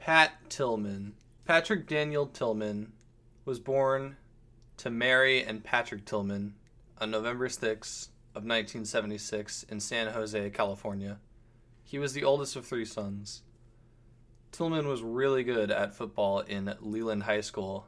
Pat Tillman. Patrick Daniel Tillman was born to Mary and Patrick Tillman on November 6th of 1976 in San Jose, California. He was the oldest of three sons. Tillman was really good at football in Leland High School.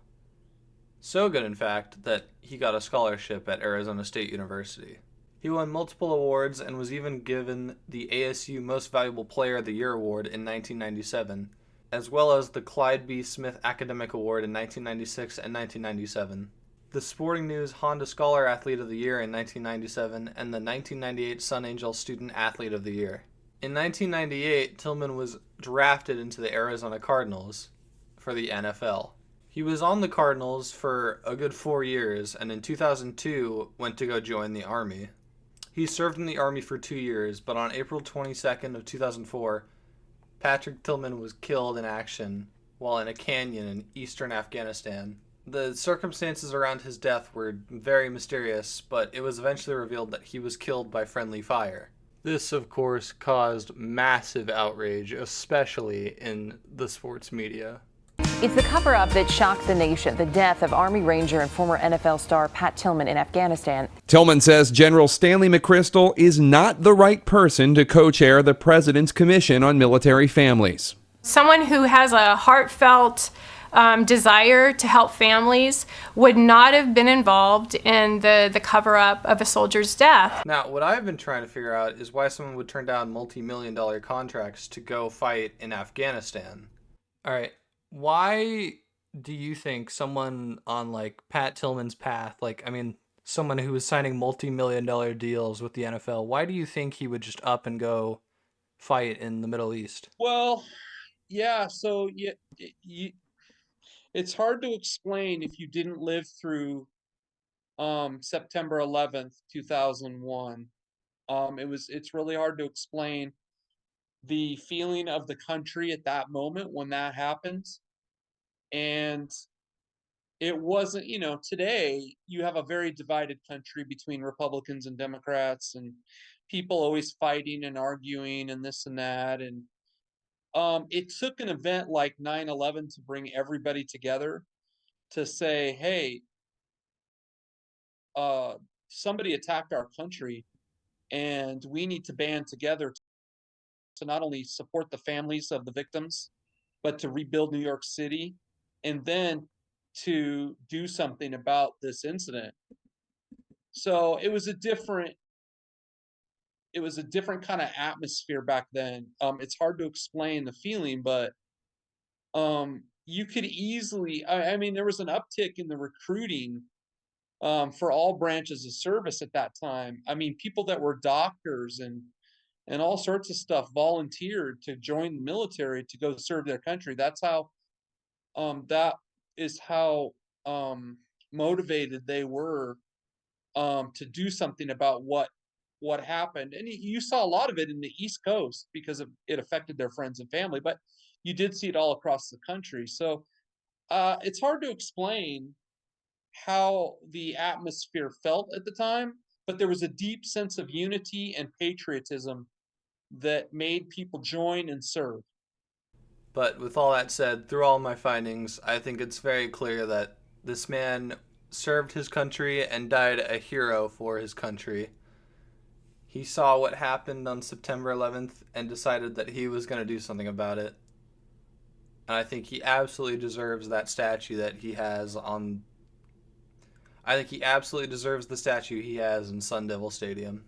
So good, in fact, that he got a scholarship at Arizona State University. He won multiple awards and was even given the ASU Most Valuable Player of the Year award in 1997, as well as the Clyde B. Smith Academic Award in 1996 and 1997, the Sporting News Honda Scholar Athlete of the Year in 1997, and the 1998 Sun Angel Student Athlete of the Year. In 1998, Tillman was drafted into the Arizona Cardinals for the NFL. He was on the Cardinals for a good 4 years, and in 2002 went to go join the Army. He served in the Army for 2 years, but on April 22nd of 2004, Patrick Tillman was killed in action while in a canyon in eastern Afghanistan. The circumstances around his death were very mysterious, but it was eventually revealed that he was killed by friendly fire. This, of course, caused massive outrage, especially in the sports media. It's the cover-up that shocked the nation, the death of Army Ranger and former NFL star Pat Tillman in Afghanistan. Tillman says General Stanley McChrystal is not the right person to co-chair the President's Commission on Military Families. Someone who has a heartfelt desire to help families would not have been involved in the cover-up of a soldier's death. Now, what I've been trying to figure out is why someone would turn down multi-million-dollar contracts to go fight in Afghanistan. All right. Why do you think someone on like Pat Tillman's path, someone who was signing multi-million-dollar deals with the NFL, why do you think he would just up and go fight in the Middle East? Well, yeah, so it's hard to explain if you didn't live through September 11th, 2001. It's really hard to explain the feeling of the country at that moment when that happened. And it wasn't, today you have a very divided country between Republicans and Democrats, and people always fighting and arguing and this and that. And it took an event like 9/11 to bring everybody together to say, hey, somebody attacked our country and we need to band together to not only support the families of the victims, but to rebuild New York City and then to do something about this incident. So it was a different kind of atmosphere back then. It's hard to explain the feeling, but you could easily, I mean, there was an uptick in the recruiting for all branches of service at that time. I mean, people that were doctors and all sorts of stuff volunteered to join the military to go serve their country. That is how motivated they were to do something about what happened. And you saw a lot of it in the East Coast because it affected their friends and family, but you did see it all across the country. So it's hard to explain how the atmosphere felt at the time, but there was a deep sense of unity and patriotism that made people join and serve. But with all that said, through all my findings, I think it's very clear that this man served his country and died a hero for his country. He saw what happened on September 11th and decided that he was going to do something about it. And I think he absolutely deserves that statue that he has on... I think he absolutely deserves the statue he has in Sun Devil Stadium.